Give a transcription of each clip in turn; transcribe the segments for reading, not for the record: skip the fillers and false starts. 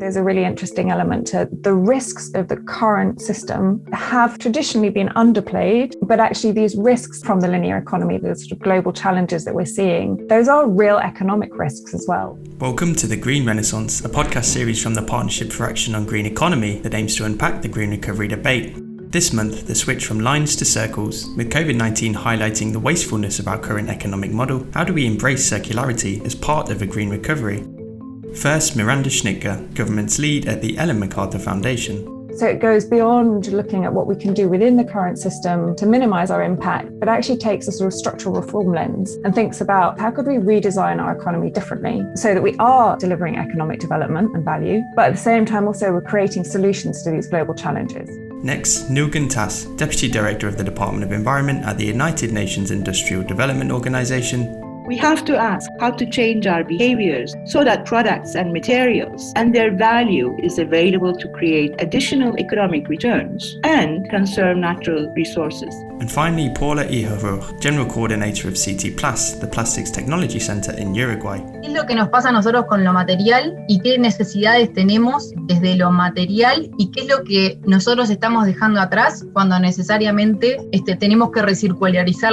There's a really interesting element to the risks of the current system have traditionally been underplayed, but actually these risks from the linear economy, the sort of global challenges that we're seeing, those are real economic risks as well. Welcome to The Green Renaissance, a podcast series from the Partnership for Action on Green Economy that aims to unpack the green recovery debate. This month, the switch from lines to circles, with COVID-19 highlighting the wastefulness of our current economic model. How do we embrace circularity as part of a green recovery? First, Miranda Schnitger, government's lead at the MacArthur Foundation. So it goes beyond looking at what we can do within the current system to minimise our impact, but actually takes a sort of structural reform lens and thinks about how could we redesign our economy differently so that we are delivering economic development and value, but at the same time also we're creating solutions to these global challenges. Next, Nilgun, Deputy Director of the Department of Environment at the United Nations Industrial Development Organization. We have to ask how to change our behaviors so that products and materials and their value is available to create additional economic returns and conserve natural resources. And finally, Paula Iharur, General Coordinator of CTplas, the Plastics Technology Center in Uruguay. ¿Qué es lo que nos pasa a nosotros con lo material y qué necesidades tenemos desde lo material y qué es lo que nosotros estamos dejando atrás cuando necesariamente tenemos que recircularizar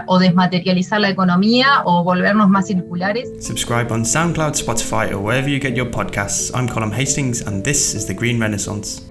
o desmaterializar la economía o volvernos más circulares? Subscribe on SoundCloud, Spotify, or wherever you get your podcasts. I'm Colin Hastings, and this is The Green Renaissance.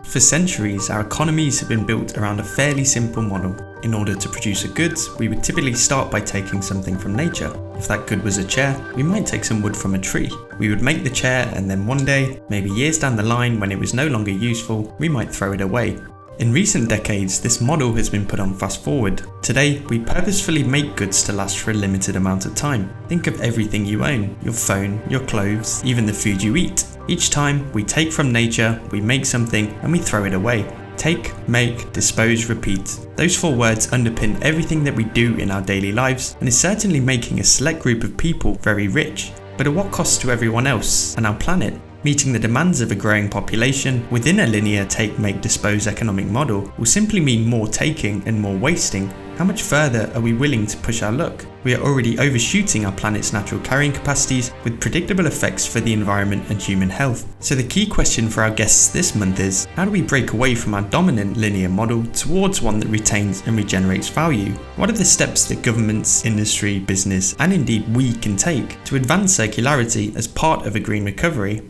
For centuries, our economies have been built around a fairly simple model. In order to produce a good, we would typically start by taking something from nature. If that good was a chair, we might take some wood from a tree. We would make the chair, and then one day, maybe years down the line when it was no longer useful, we might throw it away. In recent decades, this model has been put on fast forward. Today, we purposefully make goods to last for a limited amount of time. Think of everything you own, your phone, your clothes, even the food you eat. Each time, we take from nature, we make something, and we throw it away. Take, make, dispose, repeat. Those 4 words underpin everything that we do in our daily lives, and is certainly making a select group of people very rich. But at what cost to everyone else and our planet? Meeting the demands of a growing population within a linear take, make, dispose economic model will simply mean more taking and more wasting. How much further are we willing to push our luck? We are already overshooting our planet's natural carrying capacities with predictable effects for the environment and human health. So the key question for our guests this month is, how do we break away from our dominant linear model towards one that retains and regenerates value? What are the steps that governments, industry, business, and indeed we can take to advance circularity as part of a green recovery?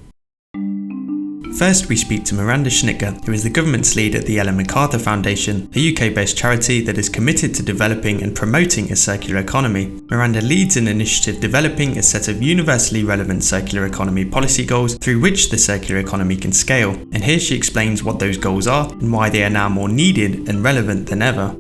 First, we speak to Miranda Schnitger, who is the government's lead at the MacArthur Foundation, a UK-based charity that is committed to developing and promoting a circular economy. Miranda leads an initiative developing a set of universally relevant circular economy policy goals through which the circular economy can scale. And here she explains what those goals are and why they are now more needed and relevant than ever.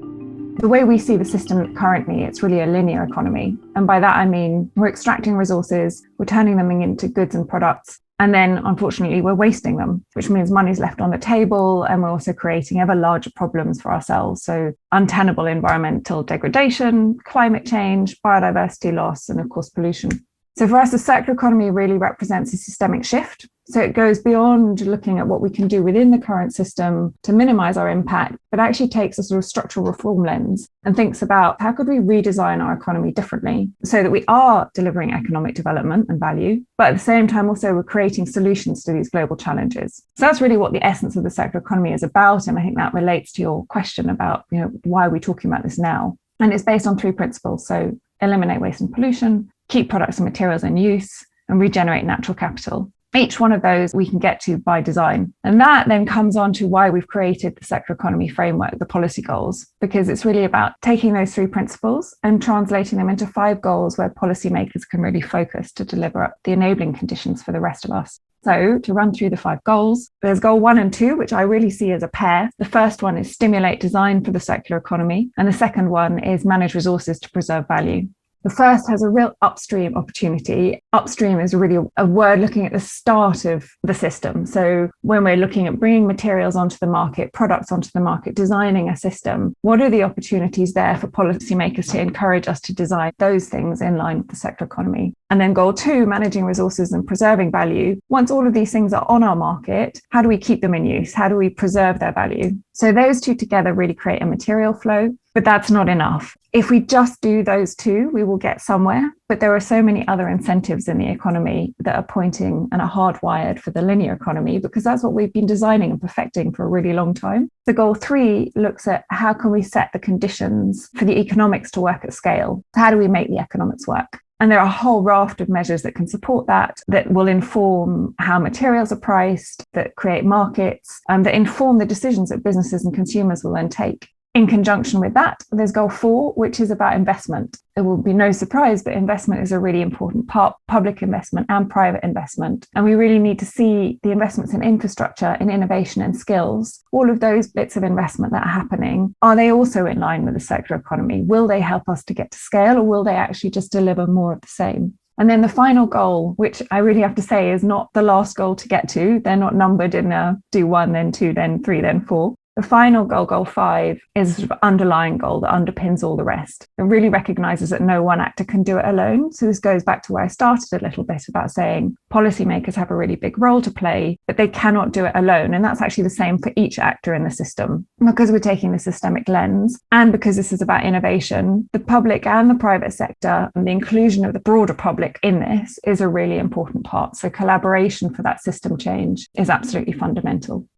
The way we see the system currently, it's really a linear economy. And by that I mean we're extracting resources, we're turning them into goods and products, and then, unfortunately, we're wasting them, which means money's left on the table, and we're also creating ever larger problems for ourselves. So untenable environmental degradation, climate change, biodiversity loss, and of course, pollution. So for us, the circular economy really represents a systemic shift. So it goes beyond looking at what we can do within the current system to minimise our impact, but actually takes a sort of structural reform lens and thinks about how could we redesign our economy differently so that we are delivering economic development and value, but at the same time also we're creating solutions to these global challenges. So that's really what the essence of the circular economy is about. And I think that relates to your question about, why are we talking about this now? And it's based on 3 principles. So eliminate waste and pollution, keep products and materials in use, and regenerate natural capital. Each one of those we can get to by design. And that then comes on to why we've created the circular economy framework, the policy goals, because it's really about taking those 3 principles and translating them into 5 goals where policymakers can really focus to deliver the enabling conditions for the rest of us. So to run through the 5 goals, there's goal 1 and 2, which I really see as a pair. The first one is stimulate design for the circular economy. And the second one is manage resources to preserve value. The first has a real upstream opportunity. Upstream is really a word looking at the start of the system. So when we're looking at bringing materials onto the market, products onto the market, designing a system, what are the opportunities there for policymakers to encourage us to design those things in line with the circular economy? And then goal 2, managing resources and preserving value. Once all of these things are on our market, how do we keep them in use? How do we preserve their value? So those 2 together really create a material flow. But that's not enough. If we just do those two, we will get somewhere. But there are so many other incentives in the economy that are pointing and are hardwired for the linear economy, because that's what we've been designing and perfecting for a really long time. The goal 3 looks at how can we set the conditions for the economics to work at scale? How do we make the economics work? And there are a whole raft of measures that can support that will inform how materials are priced, that create markets, that inform the decisions that businesses and consumers will then take. In conjunction with that, there's goal 4, which is about investment. It will be no surprise, but investment is a really important part, public investment and private investment. And we really need to see the investments in infrastructure, in innovation and skills, all of those bits of investment that are happening. Are they also in line with the circular economy? Will they help us to get to scale, or will they actually just deliver more of the same? And then the final goal, which I really have to say is not the last goal to get to. They're not numbered in do 1, then 2, then 3, then 4. The final goal, goal 5, is a sort of underlying goal that underpins all the rest. It really recognises that no one actor can do it alone. So this goes back to where I started a little bit about saying policymakers have a really big role to play, but they cannot do it alone. And that's actually the same for each actor in the system. Because we're taking the systemic lens, and because this is about innovation, the public and the private sector and the inclusion of the broader public in this is a really important part. So collaboration for that system change is absolutely fundamental.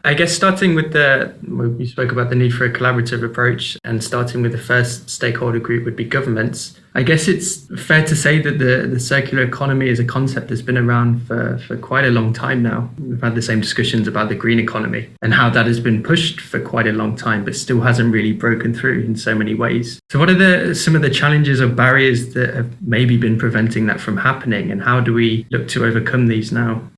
I guess starting with we spoke about the need for a collaborative approach, and starting with the first stakeholder group would be governments. I guess it's fair to say that the circular economy is a concept that's been around for quite a long time now. We've had the same discussions about the green economy and how that has been pushed for quite a long time, but still hasn't really broken through in so many ways. So what are some of the challenges or barriers that have maybe been preventing that from happening, and how do we look to overcome these now?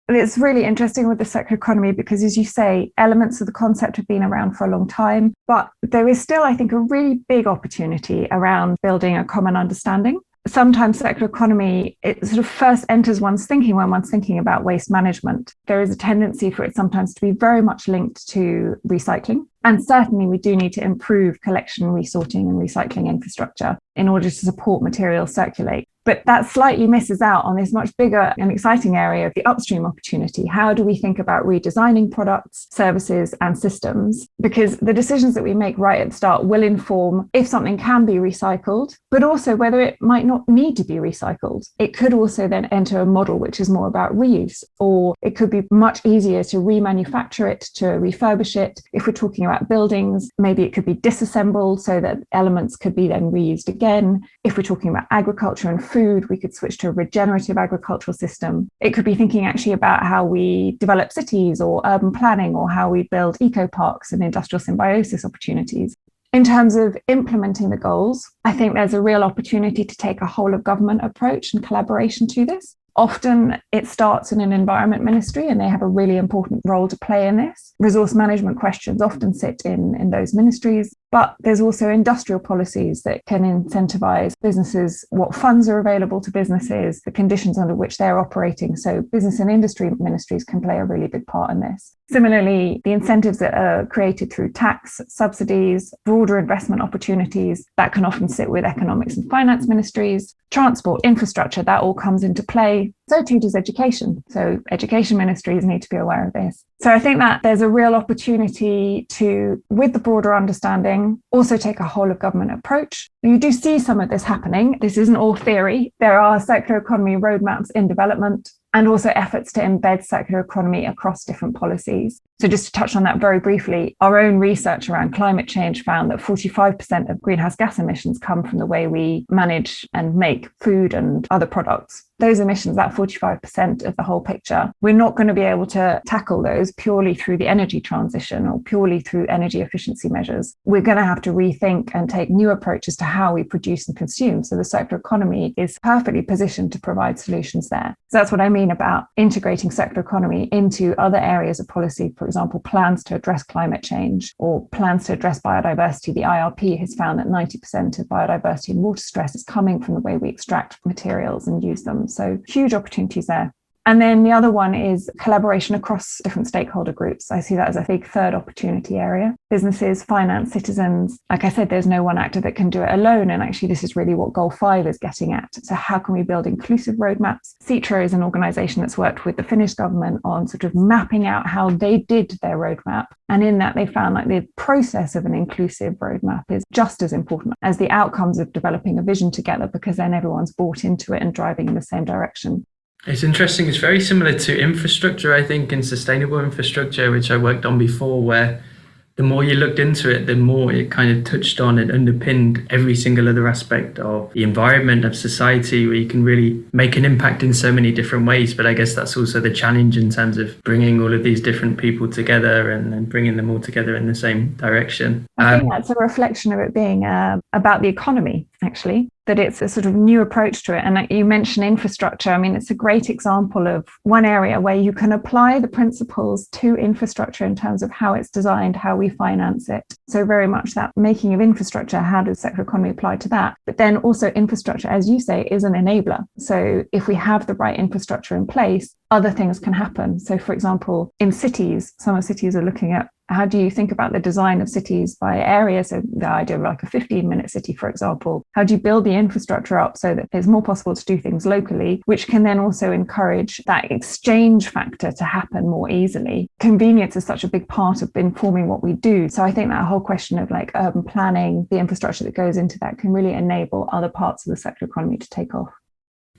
It's really interesting with the circular economy because, as you say, elements of the concept have been around for a long time, but there is still, I think, a really big opportunity around building a common understanding. Sometimes circular economy, it sort of first enters one's thinking when one's thinking about waste management. There is a tendency for it sometimes to be very much linked to recycling. And certainly we do need to improve collection, resorting and recycling infrastructure in order to support materials circulate. But that slightly misses out on this much bigger and exciting area of the upstream opportunity. How do we think about redesigning products, services, and systems? Because the decisions that we make right at the start will inform if something can be recycled, but also whether it might not need to be recycled. It could also then enter a model which is more about reuse, or it could be much easier to remanufacture it, to refurbish it. If we're talking about buildings, maybe it could be disassembled so that elements could be then reused again. If we're talking about agriculture and food, we could switch to a regenerative agricultural system. It could be thinking actually about how we develop cities or urban planning, or how we build eco parks and industrial symbiosis opportunities. In terms of implementing the goals, I think there's a real opportunity to take a whole of government approach and collaboration to this. Often it starts in an environment ministry, and they have a really important role to play in this. Resource management questions often sit in those ministries, but there's also industrial policies that can incentivize businesses, what funds are available to businesses, the conditions under which they're operating. So business and industry ministries can play a really big part in this. Similarly, the incentives that are created through tax, subsidies, broader investment opportunities, that can often sit with economics and finance ministries. Transport, infrastructure, that all comes into play. So too does education. So education ministries need to be aware of this. So I think that there's a real opportunity to, with the broader understanding, also take a whole of government approach. You do see some of this happening. This isn't all theory. There are circular economy roadmaps in development, and also efforts to embed circular economy across different policies. So just to touch on that very briefly, our own research around climate change found that 45% of greenhouse gas emissions come from the way we manage and make food and other products. Those emissions, that 45% of the whole picture, we're not going to be able to tackle those purely through the energy transition or purely through energy efficiency measures. We're going to have to rethink and take new approaches to how we produce and consume. So the circular economy is perfectly positioned to provide solutions there. So that's what I mean about integrating circular economy into other areas of policy. For example, plans to address climate change or plans to address biodiversity. The IRP has found that 90% of biodiversity and water stress is coming from the way we extract materials and use them. So huge opportunities there. And then the other one is collaboration across different stakeholder groups. I see that as a big third opportunity area. Businesses, finance, citizens. Like I said, there's no one actor that can do it alone. And actually, this is really what Goal 5 is getting at. So how can we build inclusive roadmaps? CTplas is an organization that's worked with the Finnish government on sort of mapping out how they did their roadmap. And in that, they found like the process of an inclusive roadmap is just as important as the outcomes of developing a vision together, because then everyone's bought into it and driving in the same direction. It's interesting. It's very similar to infrastructure, I think, and sustainable infrastructure, which I worked on before, where the more you looked into it, the more it kind of touched on and underpinned every single other aspect of the environment, of society, where you can really make an impact in so many different ways. But I guess that's also the challenge in terms of bringing all of these different people together and bringing them all together in the same direction. I think that's a reflection of it being about the economy, actually, that it's a sort of new approach to it. And like you mentioned infrastructure, I mean, it's a great example of one area where you can apply the principles to infrastructure in terms of how it's designed, how we finance it. So very much that making of infrastructure, how does circular economy apply to that? But then also infrastructure, as you say, is an enabler. So if we have the right infrastructure in place, other things can happen. So for example, in cities, some cities are looking at how do you think about the design of cities by area? So the idea of like a 15-minute city, for example, how do you build the infrastructure up so that it's more possible to do things locally, which can then also encourage that exchange factor to happen more easily? Convenience is such a big part of informing what we do. So I think that whole question of like urban planning, the infrastructure that goes into that can really enable other parts of the circular economy to take off.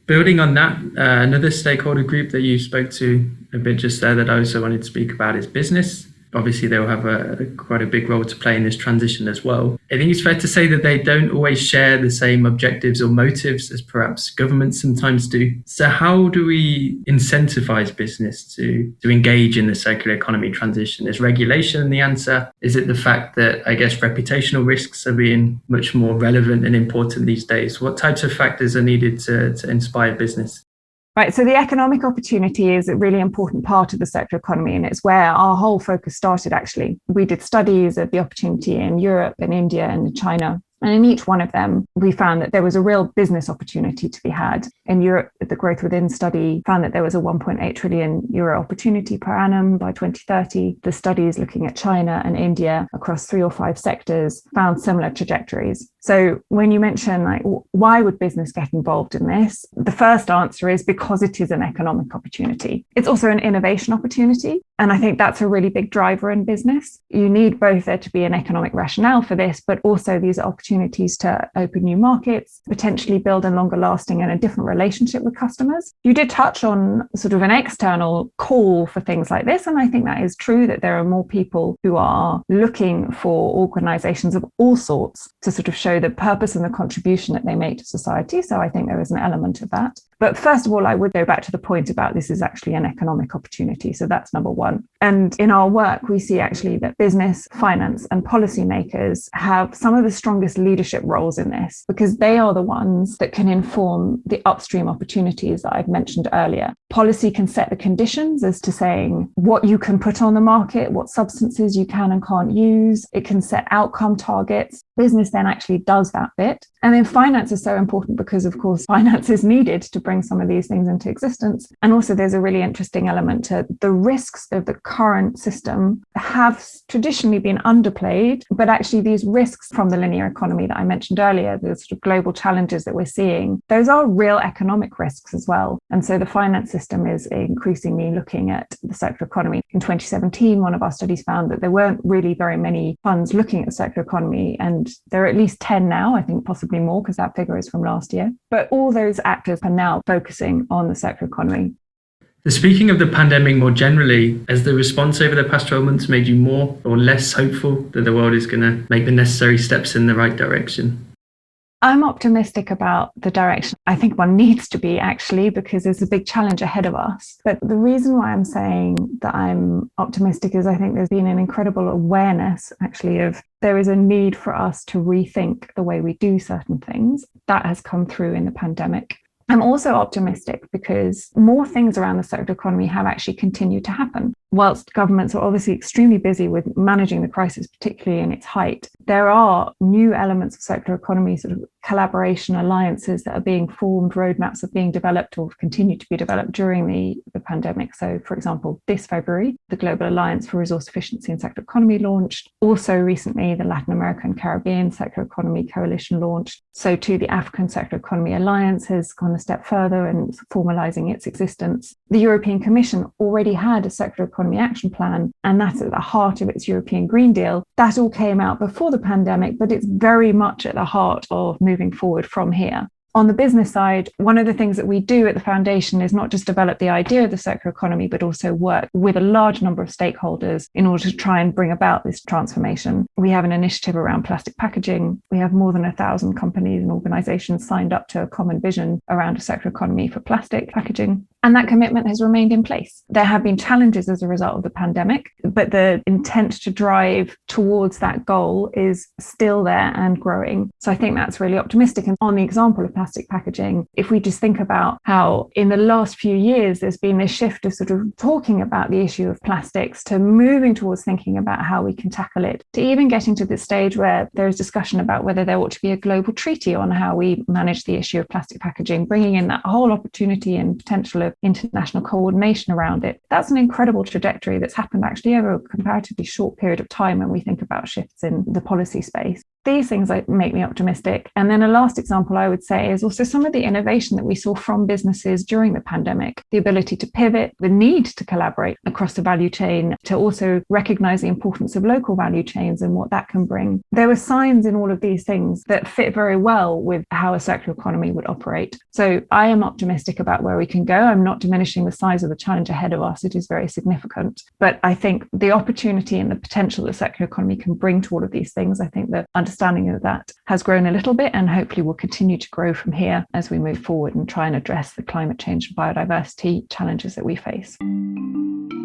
Building on that, another stakeholder group that you spoke to a bit just there that I also wanted to speak about is business. Obviously, they'll have quite a big role to play in this transition as well. I think it's fair to say that they don't always share the same objectives or motives as perhaps governments sometimes do. So how do we incentivize business to engage in the circular economy transition? Is regulation the answer? Is it the fact that, I guess, reputational risks are being much more relevant and important these days? What types of factors are needed to inspire business? Right, so the economic opportunity is a really important part of the circular economy, and it's where our whole focus started, actually. We did studies of the opportunity in Europe and India and China. And in each one of them, we found that there was a real business opportunity to be had. In Europe, the Growth Within study found that there was a 1.8 trillion euro opportunity per annum by 2030. The studies looking at China and India across 3 or 5 sectors found similar trajectories. So when you mention like, why would business get involved in this? The first answer is because it is an economic opportunity. It's also an innovation opportunity. And I think that's a really big driver in business. You need both there to be an economic rationale for this, but also these opportunities to open new markets, potentially build a longer lasting and a different relationship with customers. You did touch on sort of an external call for things like this. And I think that is true, that there are more people who are looking for organizations of all sorts to sort of show the purpose and the contribution that they make to society. So I think there is an element of that. But first of all, I would go back to the point about this is actually an economic opportunity. So that's number one. And in our work, we see actually that business, finance, and policymakers have some of the strongest leadership roles in this, because they are the ones that can inform the upstream opportunities that I've mentioned earlier. Policy can set the conditions as to saying what you can put on the market, what substances you can and can't use. It can set outcome targets. Business then actually does that bit. And then finance is so important because, of course, finance is needed to bring some of these things into existence. And also there's a really interesting element to the risks of the current system have traditionally been underplayed, but actually these risks from the linear economy that I mentioned earlier, the sort of global challenges that we're seeing, those are real economic risks as well. And so the finance system is increasingly looking at the circular economy. In 2017, one of our studies found that there weren't really very many funds looking at the circular economy, and there are at least 10 now, I think possibly more because that figure is from last year. But all those actors are now focusing on the circular economy. So speaking of the pandemic more generally, has the response over the past 12 months made you more or less hopeful that the world is going to make the necessary steps in the right direction? I'm optimistic about the direction. I think one needs to be, actually, because there's a big challenge ahead of us. But the reason why I'm saying that I'm optimistic is I think there's been an incredible awareness, actually, of there is a need for us to rethink the way we do certain things. That has come through in the pandemic. I'm also optimistic because more things around the circular economy have actually continued to happen. whilst governments are obviously extremely busy with managing the crisis, particularly in its height, there are new elements of circular economy, sort of collaboration alliances that are being formed, roadmaps are being developed or continue to be developed during the pandemic. So, for example, this February, the Global Alliance for Resource Efficiency and Circular Economy launched. Also recently, the Latin American Caribbean Circular Economy Coalition launched. So too, the African Circular Economy Alliance has gone a step further in formalising its existence. The European Commission already had a circular economy action plan, and that's at the heart of its European Green Deal. That all came out before the pandemic, but it's very much at the heart of moving forward from here. On the business side, one of the things that we do at the foundation is not just develop the idea of the circular economy, but also work with a large number of stakeholders in order to try and bring about this transformation. We have an initiative around plastic packaging. We have more than 1,000 companies and organizations signed up to a common vision around a circular economy for plastic packaging. And that commitment has remained in place. There have been challenges as a result of the pandemic, but the intent to drive towards that goal is still there and growing. So I think that's really optimistic. And on the example of plastic packaging, if we just think about how in the last few years, there's been this shift of sort of talking about the issue of plastics to moving towards thinking about how we can tackle it, to even getting to the stage where there is discussion about whether there ought to be a global treaty on how we manage the issue of plastic packaging, bringing in that whole opportunity and potential of international coordination around it. That's an incredible trajectory that's happened actually over a comparatively short period of time when we think about shifts in the policy space. These things make me optimistic. And then a last example I would say is also some of the innovation that we saw from businesses during the pandemic, the ability to pivot, the need to collaborate across the value chain, to also recognize the importance of local value chains and what that can bring. There were signs in all of these things that fit very well with how a circular economy would operate. So I am optimistic about where we can go. I'm not diminishing the size of the challenge ahead of us. It is very significant. But I think the opportunity and the potential that circular economy can bring to all of these things, I think the understanding of that has grown a little bit and hopefully will continue to grow from here as we move forward and try and address the climate change and biodiversity challenges that we face.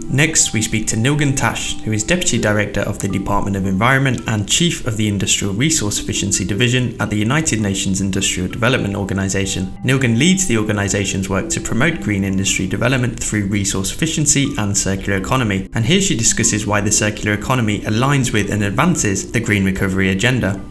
Next, we speak to Nilgun, who is Deputy Director of the Department of Environment and Chief of the Industrial Resource Efficiency Division at the United Nations Industrial Development Organization. Nilgun leads the organization's work to promote green industry development through resource efficiency and circular economy, and here she discusses why the circular economy aligns with and advances the green recovery agenda.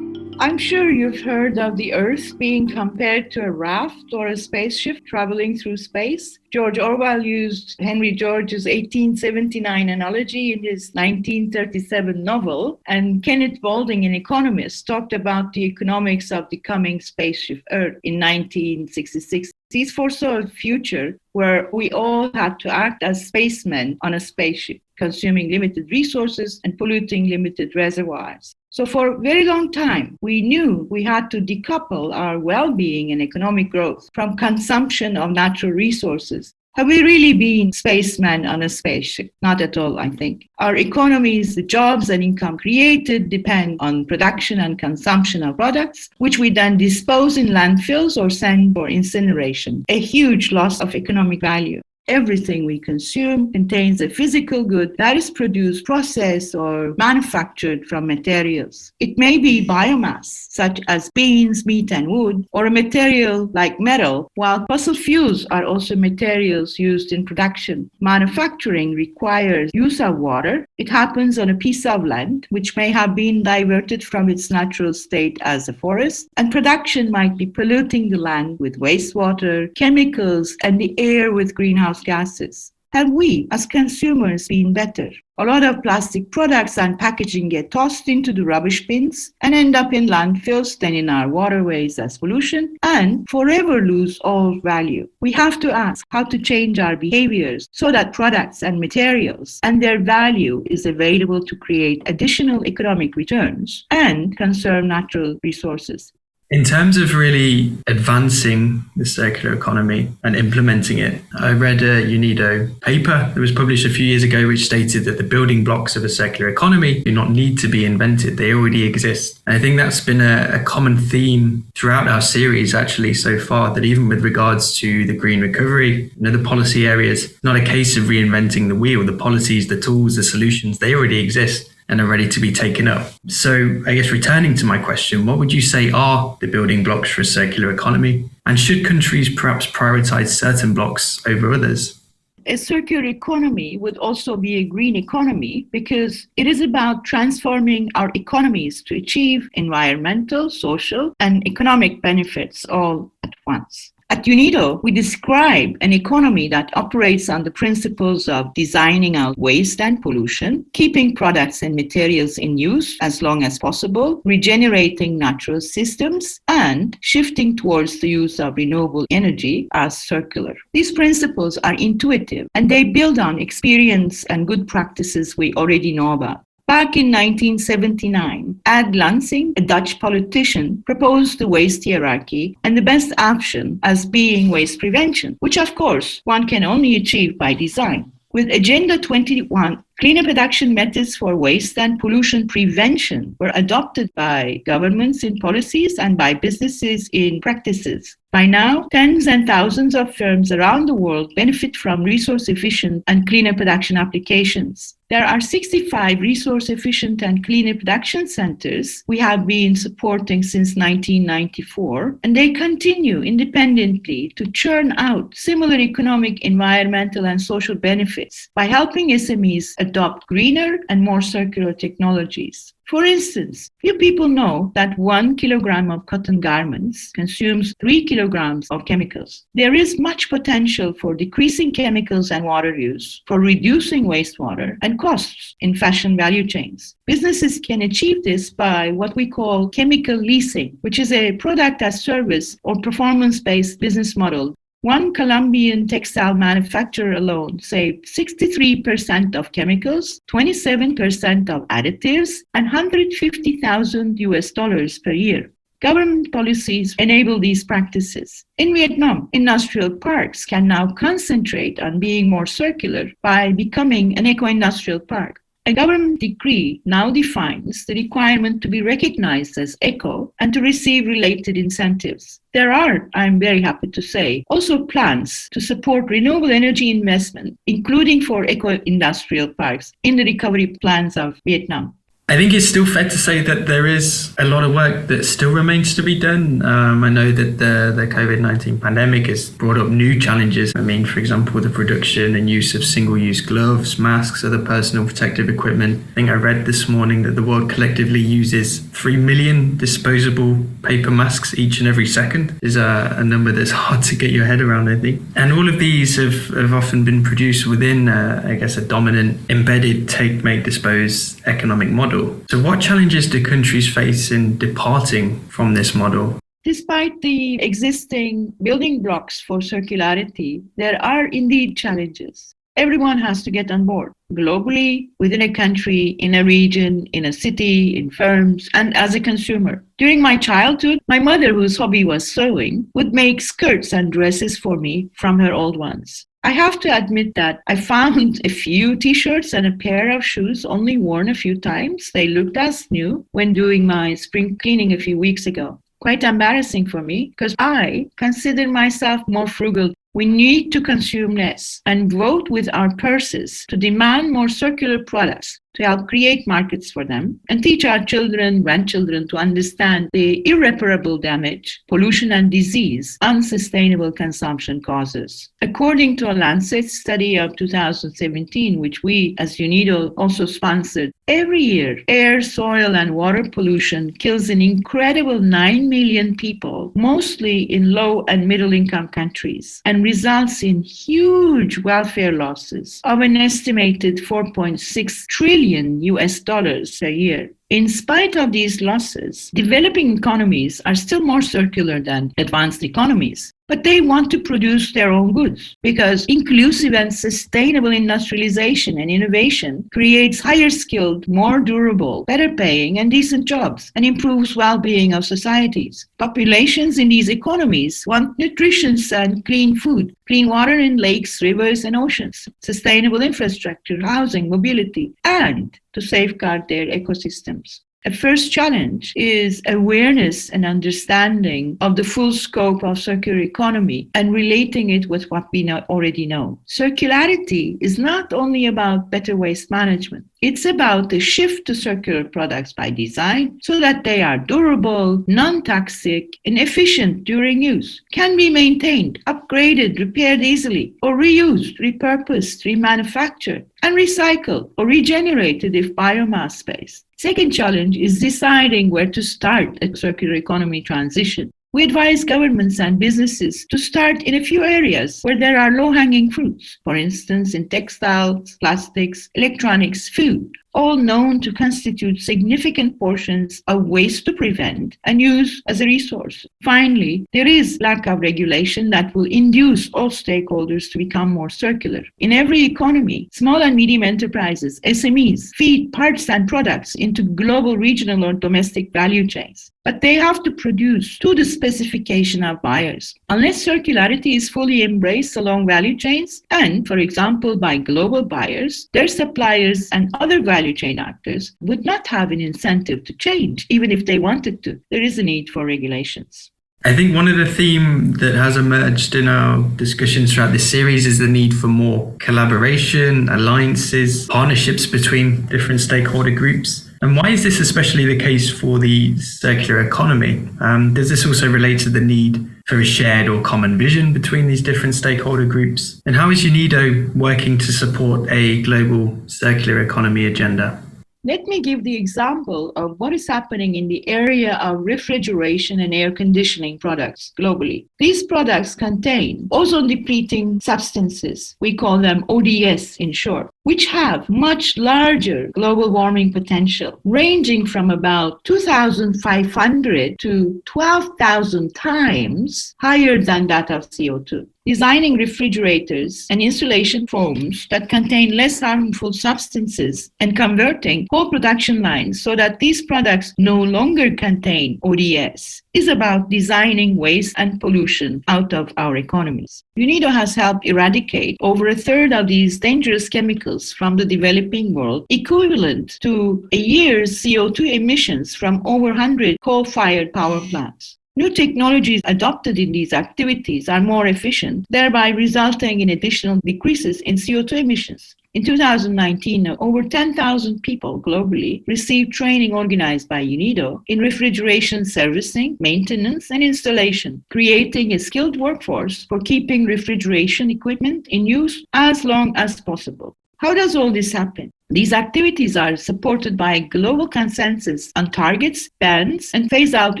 I'm sure you've heard of the Earth being compared to a raft or a spaceship traveling through space. George Orwell used Henry George's 1879 analogy in his 1937 novel, and Kenneth Boulding, an economist, talked about the economics of the coming spaceship Earth in 1966. He foresaw a future where we all had to act as spacemen on a spaceship, consuming limited resources and polluting limited reservoirs. So for a very long time, we knew we had to decouple our well-being and economic growth from consumption of natural resources. Have we really been spacemen on a spaceship? Not at all, I think. Our economies, the jobs and income created depend on production and consumption of products, which we then dispose in landfills or send for incineration. A huge loss of economic value. Everything we consume contains a physical good that is produced, processed, or manufactured from materials. It may be biomass, such as beans, meat, and wood, or a material like metal, while fossil fuels are also materials used in production. Manufacturing requires use of water. It happens on a piece of land, which may have been diverted from its natural state as a forest, and production might be polluting the land with wastewater, chemicals, and the air with greenhouse gases. Have we, as consumers, been better? A lot of plastic products and packaging get tossed into the rubbish bins and end up in landfills, then in our waterways as pollution, and forever lose all value. We have to ask how to change our behaviors so that products and materials and their value is available to create additional economic returns and conserve natural resources. In terms of really advancing the circular economy and implementing it, I read a UNIDO paper that was published a few years ago which stated that the building blocks of a circular economy do not need to be invented, they already exist. And I think that's been a common theme throughout our series actually so far, that even with regards to the green recovery and other policy areas, it's not a case of reinventing the wheel. The policies, the tools, the solutions, they already exist and are ready to be taken up. So I guess returning to my question, what would you say are the building blocks for a circular economy? And should countries perhaps prioritize certain blocks over others? a circular economy would also be a green economy because it is about transforming our economies to achieve environmental, social, and economic benefits all at once. At UNIDO, we describe an economy that operates on the principles of designing out waste and pollution, keeping products and materials in use as long as possible, regenerating natural systems, and shifting towards the use of renewable energy as circular. These principles are intuitive and they build on experience and good practices we already know about. Back in 1979, Ad Lansing, a Dutch politician, proposed the waste hierarchy and the best option as being waste prevention, which of course one can only achieve by design. With Agenda 21, cleaner production methods for waste and pollution prevention were adopted by governments in policies and by businesses in practices. By now, tens and thousands of firms around the world benefit from resource-efficient and cleaner production applications. There are 65 resource-efficient and cleaner production centers we have been supporting since 1994, and they continue independently to churn out similar economic, environmental, and social benefits by helping SMEs adopt greener and more circular technologies. For instance, few people know that 1 kilogram of cotton garments consumes 3 kilograms of chemicals. There is much potential for decreasing chemicals and water use, for reducing wastewater and costs in fashion value chains. Businesses can achieve this by what we call chemical leasing, which is a product as service or performance-based business model. One Colombian textile manufacturer alone saved 63% of chemicals, 27% of additives, and $150,000 per year. Government policies enable these practices. In Vietnam, industrial parks can now concentrate on being more circular by becoming an eco-industrial park. A government decree now defines the requirement to be recognized as eco and to receive related incentives. There are, I'm very happy to say, also plans to support renewable energy investment, including for eco-industrial parks, in the recovery plans of Vietnam. I think it's still fair to say that there is a lot of work that still remains to be done. I know that the COVID-19 pandemic has brought up new challenges. I mean, for example, the production and use of single-use gloves, masks, other personal protective equipment. I think I read this morning that the world collectively uses 3 million disposable paper masks each and every second. Is a number that's hard to get your head around, I think. And all of these have often been produced within, a dominant, embedded take, make, dispose economic model. So what challenges do countries face in departing from this model? Despite the existing building blocks for circularity, there are indeed challenges. Everyone has to get on board, globally, within a country, in a region, in a city, in firms, and as a consumer. During my childhood, my mother, whose hobby was sewing, would make skirts and dresses for me from her old ones. I have to admit that I found a few t-shirts and a pair of shoes only worn a few times. They looked as new when doing my spring cleaning a few weeks ago. Quite embarrassing for me because I consider myself more frugal. We need to consume less and vote with our purses to demand more circular products, to help create markets for them and teach our children, grandchildren to understand the irreparable damage pollution and disease unsustainable consumption causes. According to a Lancet study of 2017, which we as UNIDO also sponsored, every year air, soil and water pollution kills an incredible 9 million people, mostly in low and middle income countries, and results in huge welfare losses of an estimated $4.6 trillion per year. In spite of these losses, developing economies are still more circular than advanced economies. But they want to produce their own goods because inclusive and sustainable industrialization and innovation creates higher skilled, more durable, better paying and decent jobs and improves well-being of societies. Populations in these economies want nutritious and clean food, clean water in lakes, rivers and oceans, sustainable infrastructure, housing, mobility, and to safeguard their ecosystems. A first challenge is awareness and understanding of the full scope of circular economy and relating it with what we already know. Circularity is not only about better waste management. It's about the shift to circular products by design so that they are durable, non-toxic, and efficient during use, can be maintained, upgraded, repaired easily, or reused, repurposed, remanufactured, and recycled or regenerated if biomass based. Second challenge is deciding where to start a circular economy transition. We advise governments and businesses to start in a few areas where there are low-hanging fruits, for instance, in textiles, plastics, electronics, food, all known to constitute significant portions of waste to prevent and use as a resource. Finally, there is lack of regulation that will induce all stakeholders to become more circular. In every economy, small and medium enterprises, SMEs, feed parts and products into global, regional, or domestic value chains. But they have to produce to the specification of buyers. Unless circularity is fully embraced along value chains and, for example, by global buyers, their suppliers and other value chain actors would not have an incentive to change, even if they wanted to. There is a need for regulations. I think one of the themes that has emerged in our discussions throughout this series is the need for more collaboration, alliances, partnerships between different stakeholder groups. And why is this especially the case for the circular economy? Does this also relate to the need for a shared or common vision between these different stakeholder groups? And how is UNIDO working to support a global circular economy agenda? Let me give the example of what is happening in the area of refrigeration and air conditioning products globally. These products contain ozone-depleting substances, we call them ODS in short, which have much larger global warming potential, ranging from about 2,500 to 12,000 times higher than that of CO2. Designing refrigerators and insulation foams that contain less harmful substances and converting whole production lines so that these products no longer contain ODS is about designing waste and pollution out of our economies. UNIDO has helped eradicate over a third of these dangerous chemicals from the developing world, equivalent to a year's CO2 emissions from over 100 coal-fired power plants. New technologies adopted in these activities are more efficient, thereby resulting in additional decreases in CO2 emissions. In 2019, over 10,000 people globally received training organized by UNIDO in refrigeration servicing, maintenance, and installation, creating a skilled workforce for keeping refrigeration equipment in use as long as possible. How does all this happen? These activities are supported by a global consensus on targets, bans, and phase-out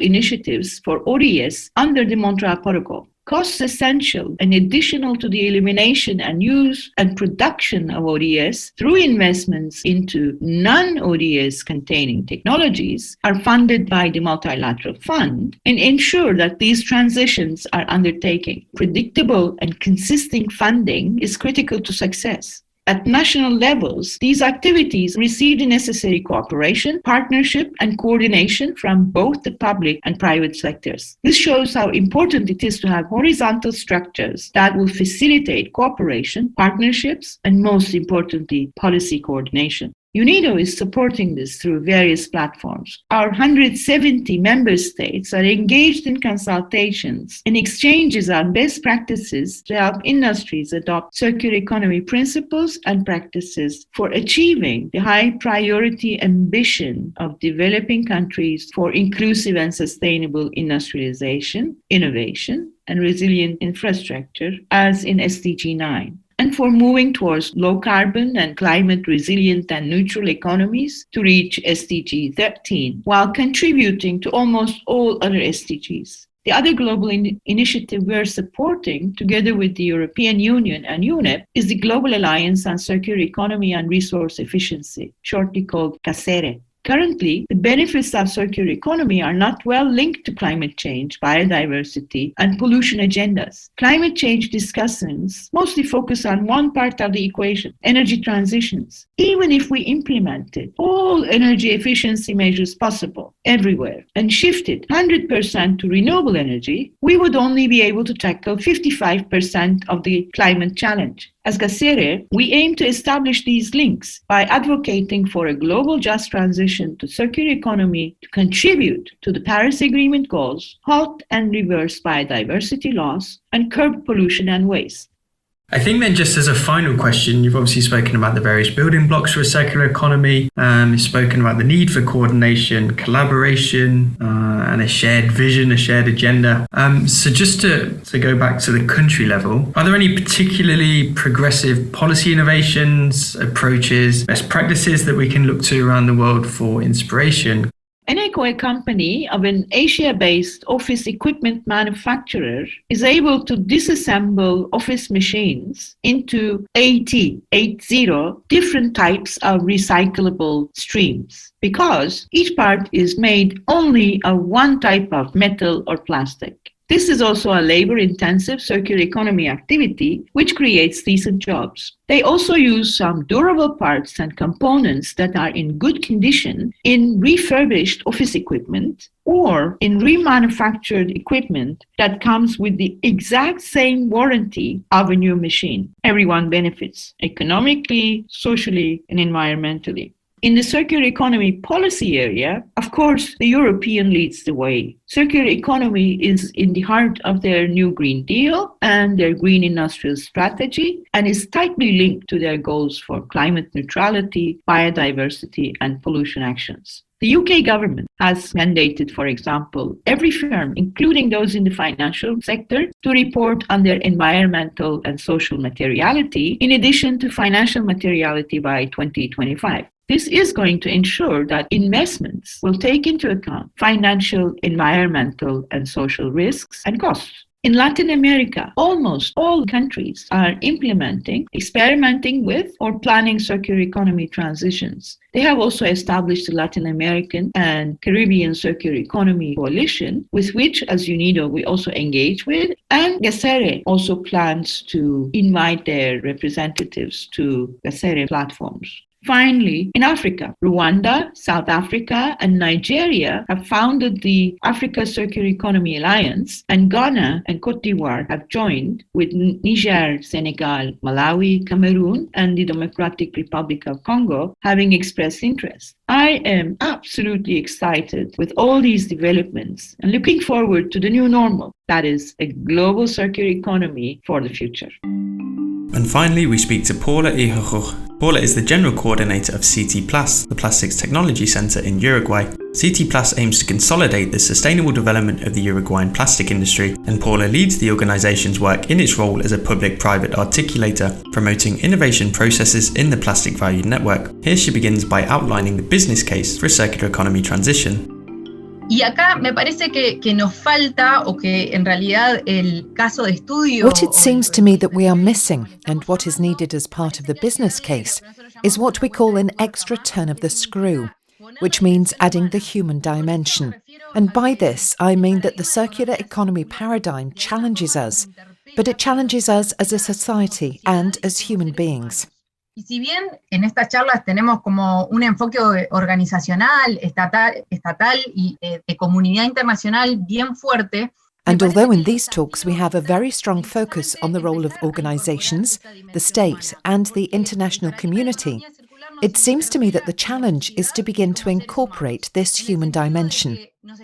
initiatives for ODS under the Montreal Protocol. Costs essential and additional to the elimination and use and production of ODS through investments into non-ODS containing technologies are funded by the Multilateral Fund and ensure that these transitions are undertaken. Predictable and consistent funding is critical to success. At national levels, these activities receive the necessary cooperation, partnership, and coordination from both the public and private sectors. This shows how important it is to have horizontal structures that will facilitate cooperation, partnerships, and most importantly, policy coordination. UNIDO is supporting this through various platforms. Our 170 member states are engaged in consultations and exchanges on best practices to help industries adopt circular economy principles and practices for achieving the high priority ambition of developing countries for inclusive and sustainable industrialization, innovation, and resilient infrastructure, as in SDG 9. And for moving towards low carbon and climate resilient and neutral economies to reach SDG 13, while contributing to almost all other SDGs. The other global initiative we are supporting, together with the European Union and UNEP, is the Global Alliance on Circular Economy and Resource Efficiency, shortly called CACERE. Currently, the benefits of circular economy are not well linked to climate change, biodiversity, and pollution agendas. Climate change discussions mostly focus on one part of the equation, energy transitions. Even if we implemented all energy efficiency measures possible everywhere and shifted 100% to renewable energy, we would only be able to tackle 55% of the climate challenge. As CACERE, we aim to establish these links by advocating for a global just transition to circular economy to contribute to the Paris Agreement goals, halt and reverse biodiversity loss, and curb pollution and waste. I think then just as a final question, you've obviously spoken about the various building blocks for a circular economy. You've spoken about the need for coordination, collaboration, and a shared vision, a shared agenda. So just to go back to the country level, are there any particularly progressive policy innovations, approaches, best practices that we can look to around the world for inspiration? Eneco, a company of an Asia-based office equipment manufacturer, is able to disassemble office machines into 80 different types of recyclable streams, because each part is made only of one type of metal or plastic. This is also a labor-intensive circular economy activity, which creates decent jobs. They also use some durable parts and components that are in good condition in refurbished office equipment or in remanufactured equipment that comes with the exact same warranty of a new machine. Everyone benefits economically, socially, and environmentally. In the circular economy policy area, of course, the European leads the way. Circular economy is in the heart of their new Green Deal and their Green Industrial Strategy, and is tightly linked to their goals for climate neutrality, biodiversity, and pollution actions. The UK government has mandated, for example, every firm, including those in the financial sector, to report on their environmental and social materiality, in addition to financial materiality by 2025. This is going to ensure that investments will take into account financial, environmental, and social risks and costs. In Latin America, almost all countries are implementing, experimenting with, or planning circular economy transitions. They have also established the Latin American and Caribbean Circular Economy Coalition, with which, as UNIDO, we also engage with. And GACERE also plans to invite their representatives to GACERE platforms. Finally, in Africa, Rwanda, South Africa, and Nigeria have founded the Africa Circular Economy Alliance, and Ghana and Cote d'Ivoire have joined with Niger, Senegal, Malawi, Cameroon, and the Democratic Republic of Congo having expressed interest. I am absolutely excited with all these developments and looking forward to the new normal, that is, a global circular economy for the future. And finally, we speak to Paula Iharur. Paula is the General Coordinator of CTplas, the Plastics Technology Center in Uruguay. CTplas aims to consolidate the sustainable development of the Uruguayan plastic industry, and Paula leads the organization's work in its role as a public-private articulator, promoting innovation processes in the plastic value network. Here she begins by outlining the business case for a circular economy transition. Y acá me parece que nos falta, o que en realidad el caso de estudio... What it seems to me that we are missing, and what is needed as part of the business case, is what we call an extra turn of the screw, which means adding the human dimension. And by this, I mean that the circular economy paradigm challenges us, but it challenges us as a society and as human beings. Y si bien en estas charlas tenemos como un enfoque organizacional, estatal y de comunidad internacional bien fuerte. And although in these talks we have a very strong focus on the role of organizations, the state, and the international community, it seems to me that the challenge is to begin to incorporate this human dimension,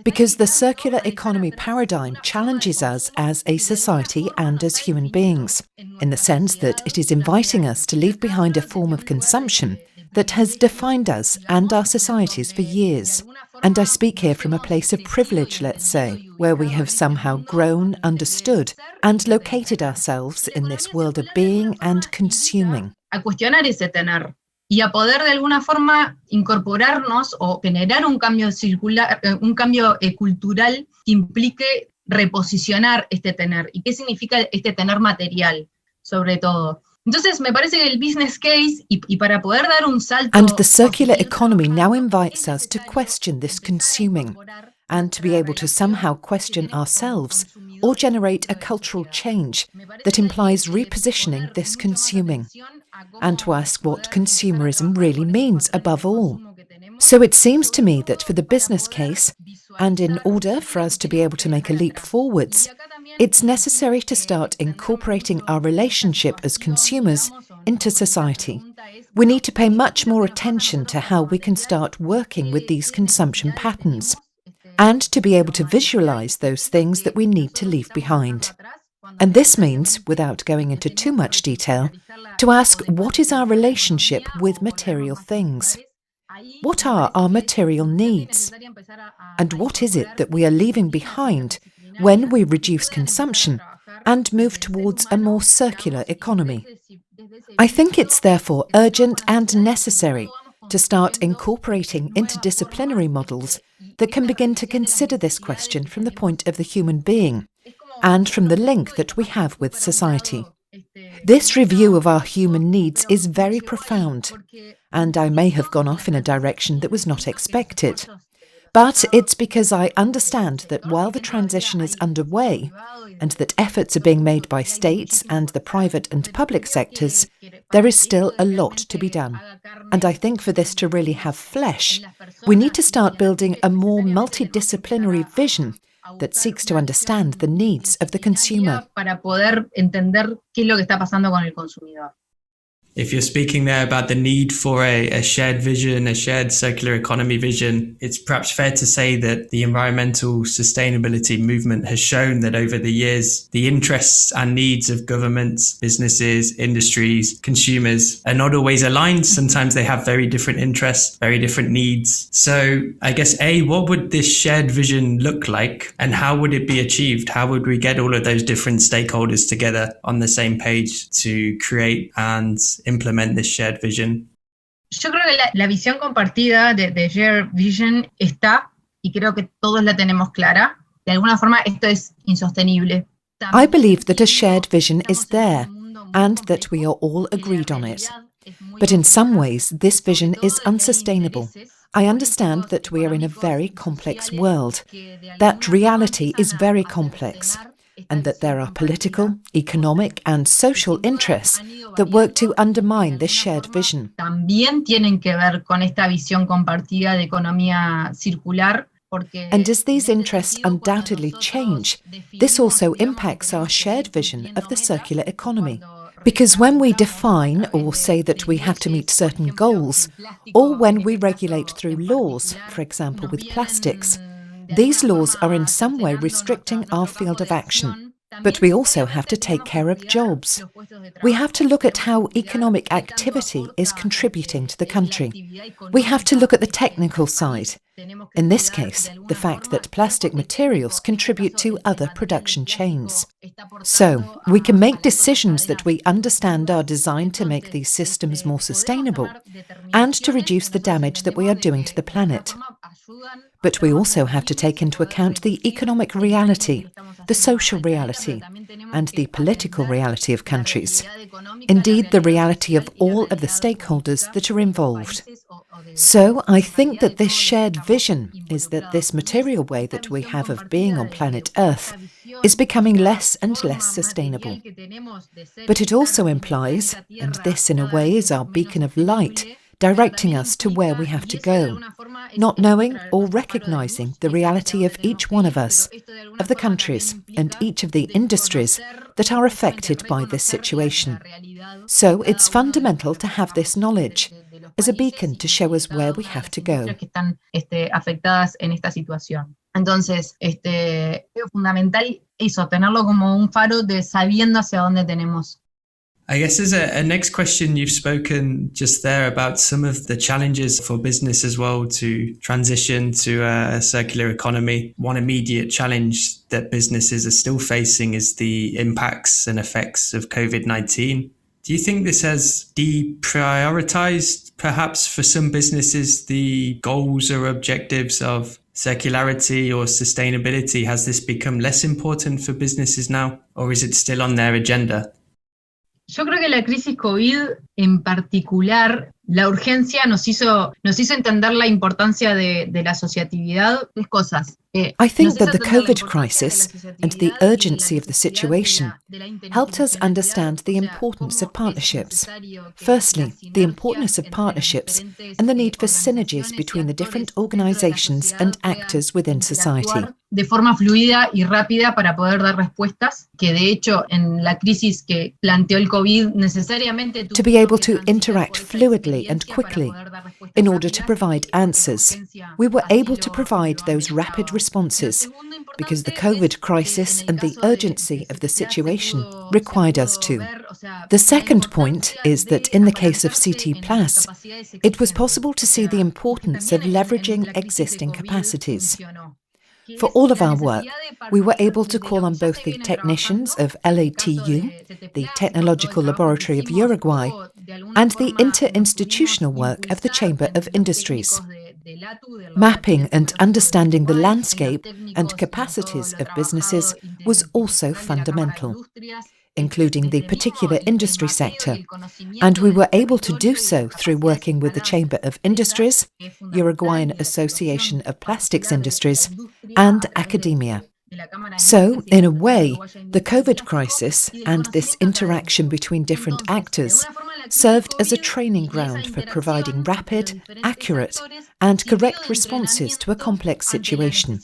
because the circular economy paradigm challenges us as a society and as human beings, in the sense that it is inviting us to leave behind a form of consumption that has defined us and our societies for years. And I speak here from a place of privilege, let's say, where we have somehow grown, understood, and located ourselves in this world of being and consuming. A cuestionar ese tener. Y a poder de alguna forma incorporarnos o generar un cambio circular, un cambio cultural que implique reposicionar este tener. ¿Y qué significa este tener material, sobre todo? Entonces, me parece que el business case, y para poder dar un salto... And the circular economy now invites us to question this consuming, and to be able to somehow question ourselves, or generate a cultural change that implies repositioning this consuming, and to ask what consumerism really means above all. So it seems to me that for the business case, and in order for us to be able to make a leap forwards, it's necessary to start incorporating our relationship as consumers into society. We need to pay much more attention to how we can start working with these consumption patterns, and to be able to visualize those things that we need to leave behind. And this means, without going into too much detail, to ask what is our relationship with material things? What are our material needs? And what is it that we are leaving behind when we reduce consumption and move towards a more circular economy? I think it's therefore urgent and necessary to start incorporating interdisciplinary models that can begin to consider this question from the point of the human being and from the link that we have with society. This review of our human needs is very profound, and I may have gone off in a direction that was not expected. But it's because I understand that while the transition is underway, and that efforts are being made by states and the private and public sectors, there is still a lot to be done. And I think for this to really have flesh, we need to start building a more multidisciplinary vision that seeks to understand the needs of the consumer. Para poder entender qué es lo que está pasando con el consumidor. If you're speaking there about the need for a shared vision, a shared circular economy vision, it's perhaps fair to say that the environmental sustainability movement has shown that over the years, the interests and needs of governments, businesses, industries, consumers are not always aligned. Sometimes they have very different interests, very different needs. So I guess, what would this shared vision look like and how would it be achieved? How would we get all of those different stakeholders together on the same page to create and implement this shared vision? Yo creo que la visión compartida de shared vision está, y creo que todos la tenemos clara. De alguna forma esto es insostenible. I believe that a shared vision is there and that we are all agreed on it. But in some ways, this vision is unsustainable. I understand that we are in a very complex world, that reality is very complex, and that there are political, economic and social interests that work to undermine this shared vision. También tienen que ver con esta visión compartida de economía circular. And as these interests undoubtedly change, this also impacts our shared vision of the circular economy. Because when we define or say that we have to meet certain goals, or when we regulate through laws, for example with plastics, these laws are in some way restricting our field of action. But we also have to take care of jobs. We have to look at how economic activity is contributing to the country. We have to look at the technical side. In this case, the fact that plastic materials contribute to other production chains. So, we can make decisions that we understand are designed to make these systems more sustainable and to reduce the damage that we are doing to the planet. But we also have to take into account the economic reality, the social reality, and the political reality of countries. Indeed, the reality of all of the stakeholders that are involved. So, I think that this shared vision is that this material way that we have of being on planet Earth is becoming less and less sustainable. But it also implies, and this in a way is our beacon of light, directing us to where we have to go, not knowing or recognizing the reality of each one of us, of the countries and each of the industries that are affected by this situation. So it's fundamental to have this knowledge as a beacon to show us where we have to go. Entonces, es fundamental eso, tenerlo como un faro de sabiendo hacia dónde tenemos. I guess as a next question, you've spoken just there about some of the challenges for business as well to transition to a circular economy. One immediate challenge that businesses are still facing is the impacts and effects of COVID-19. Do you think this has deprioritized, perhaps for some businesses, the goals or objectives of circularity or sustainability? Has this become less important for businesses now, or is it still on their agenda? Yo creo que la crisis COVID en particular, la urgencia nos hizo entender la importancia de la asociatividad. Tres cosas. I think that the COVID crisis and the urgency of the situation helped us understand the importance of partnerships. Firstly, the importance of partnerships and the need for synergies between the different organizations and actors within society. De forma fluida y rápida para poder dar respuestas, que de hecho en la crisis que planteó el COVID necesariamente to be able to interact fluidly and quickly in order to provide answers. We were able to provide those rapid responses, because the COVID crisis and the urgency of the situation required us to. The second point is that in the case of CTplas, it was possible to see the importance of leveraging existing capacities. For all of our work, we were able to call on both the technicians of LATU, the Technological Laboratory of Uruguay, and the interinstitutional work of the Chamber of Industries. Mapping and understanding the landscape and capacities of businesses was also fundamental, including the particular industry sector, and we were able to do so through working with the Chamber of Industries, Uruguayan Association of Plastics Industries, and academia. So, in a way, the COVID crisis and this interaction between different actors served as a training ground for providing rapid, accurate, and correct responses to a complex situation.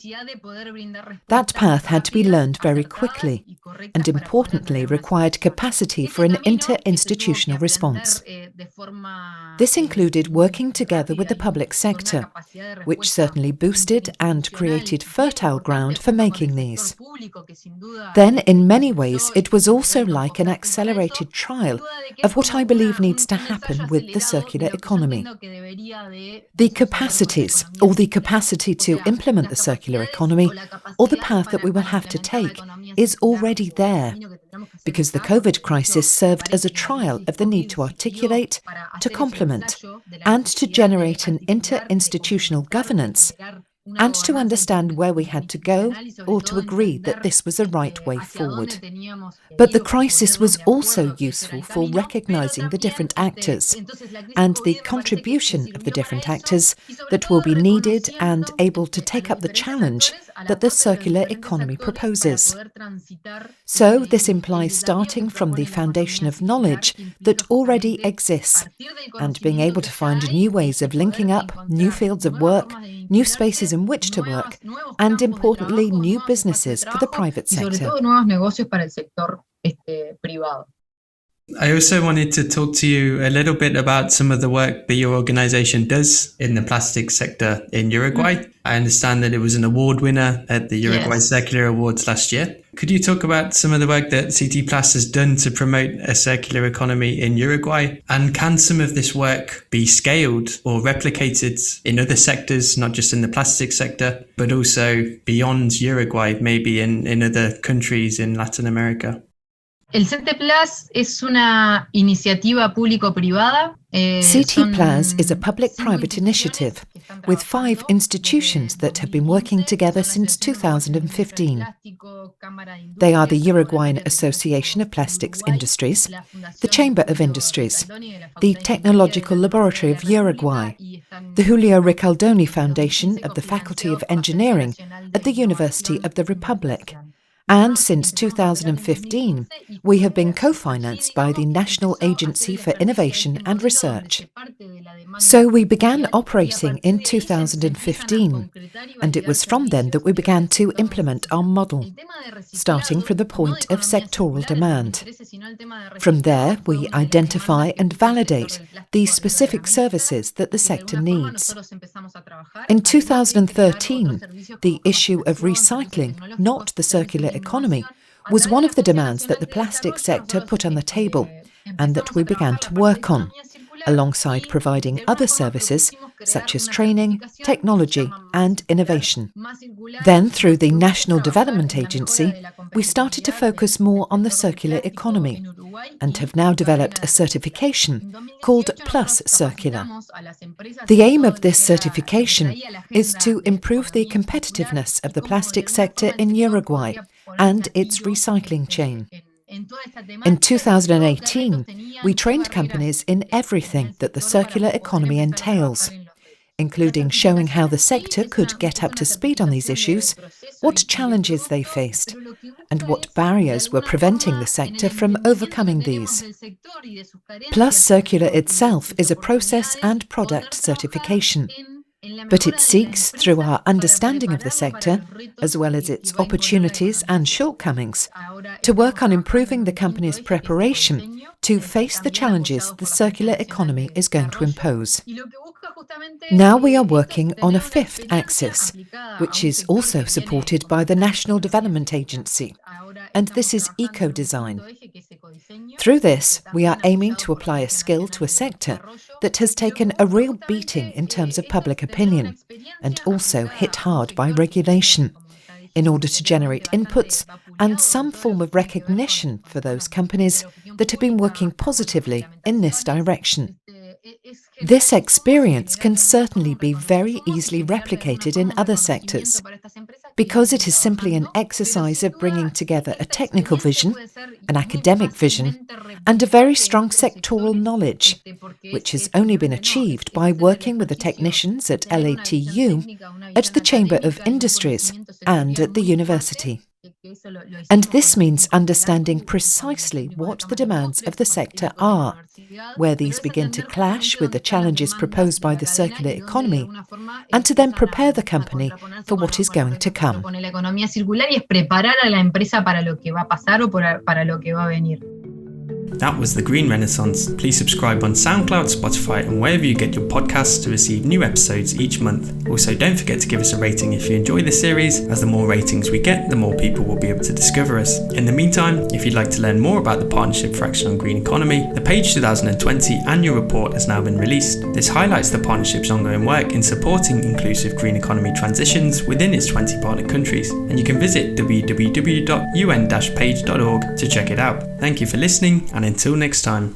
That path had to be learned very quickly, and importantly required capacity for an interinstitutional response. This included working together with the public sector, which certainly boosted and created fertile ground for making these. Then, in many ways, it was also like an accelerated trial of what I believe needs to happen with the circular economy. The capacities, or the capacity to implement the circular economy, or the path that we will have to take, is already there, because the COVID crisis served as a trial of the need to articulate, to complement, and to generate an interinstitutional governance, and to understand where we had to go, or to agree that this was the right way forward. But the crisis was also useful for recognizing the different actors, and the contribution of the different actors that will be needed and able to take up the challenge that the circular economy proposes. So this implies starting from the foundation of knowledge that already exists, and being able to find new ways of linking up, new fields of work, new spaces in which to work, and importantly, new businesses for the private sector. I also wanted to talk to you a little bit about some of the work that your organization does in the plastic sector in Uruguay. I understand that it was an award winner at the Uruguay Circular Awards last year. Could you talk about some of the work that CTplas has done to promote a circular economy in Uruguay? And can some of this work be scaled or replicated in other sectors, not just in the plastic sector, but also beyond Uruguay, maybe in other countries in Latin America? El CTplas es una iniciativa público-privada. CTplas is a public-private initiative with 5 institutions that have been working together since 2015. They are the Uruguayan Association of Plastics Industries, the Chamber of Industries, the Technological Laboratory of Uruguay, the Julio Ricaldoni Foundation of the Faculty of Engineering at the University of the Republic. And since 2015, we have been co-financed by the National Agency for Innovation and Research. So we began operating in 2015, and it was from then that we began to implement our model, starting from the point of sectoral demand. From there, we identify and validate the specific services that the sector needs. In 2013, the issue of recycling, not the circular economy, was one of the demands that the plastic sector put on the table and that we began to work on, alongside providing other services such as training, technology and innovation. Then, through the National Development Agency, we started to focus more on the circular economy and have now developed a certification called Plus Circular. The aim of this certification is to improve the competitiveness of the plastic sector in Uruguay and its recycling chain. In 2018, we trained companies in everything that the circular economy entails, including showing how the sector could get up to speed on these issues, what challenges they faced, and what barriers were preventing the sector from overcoming these. Plus Circular itself is a process and product certification, but it seeks, through our understanding of the sector, as well as its opportunities and shortcomings, to work on improving the company's preparation to face the challenges the circular economy is going to impose. Now we are working on a fifth axis, which is also supported by the National Development Agency, and this is eco-design. Through this, we are aiming to apply a skill to a sector that has taken a real beating in terms of public opinion and also hit hard by regulation, in order to generate inputs and some form of recognition for those companies that have been working positively in this direction. This experience can certainly be very easily replicated in other sectors, because it is simply an exercise of bringing together a technical vision, an academic vision, and a very strong sectoral knowledge, which has only been achieved by working with the technicians at LATU, at the Chamber of Industries, and at the university. And this means understanding precisely what the demands of the sector are, where these begin to clash with the challenges proposed by the circular economy, and to then prepare the company for what is going to come. That was The Green Renaissance. Please subscribe on SoundCloud, Spotify, and wherever you get your podcasts to receive new episodes each month. Also, don't forget to give us a rating if you enjoy the series, as the more ratings we get, the more people will be able to discover us. In the meantime, if you'd like to learn more about the Partnership for Action on Green Economy, the Page 2020 annual report has now been released. This highlights the Partnership's ongoing work in supporting inclusive green economy transitions within its 20 partner countries, and you can visit www.un-page.org to check it out. Thank you for listening, and until next time.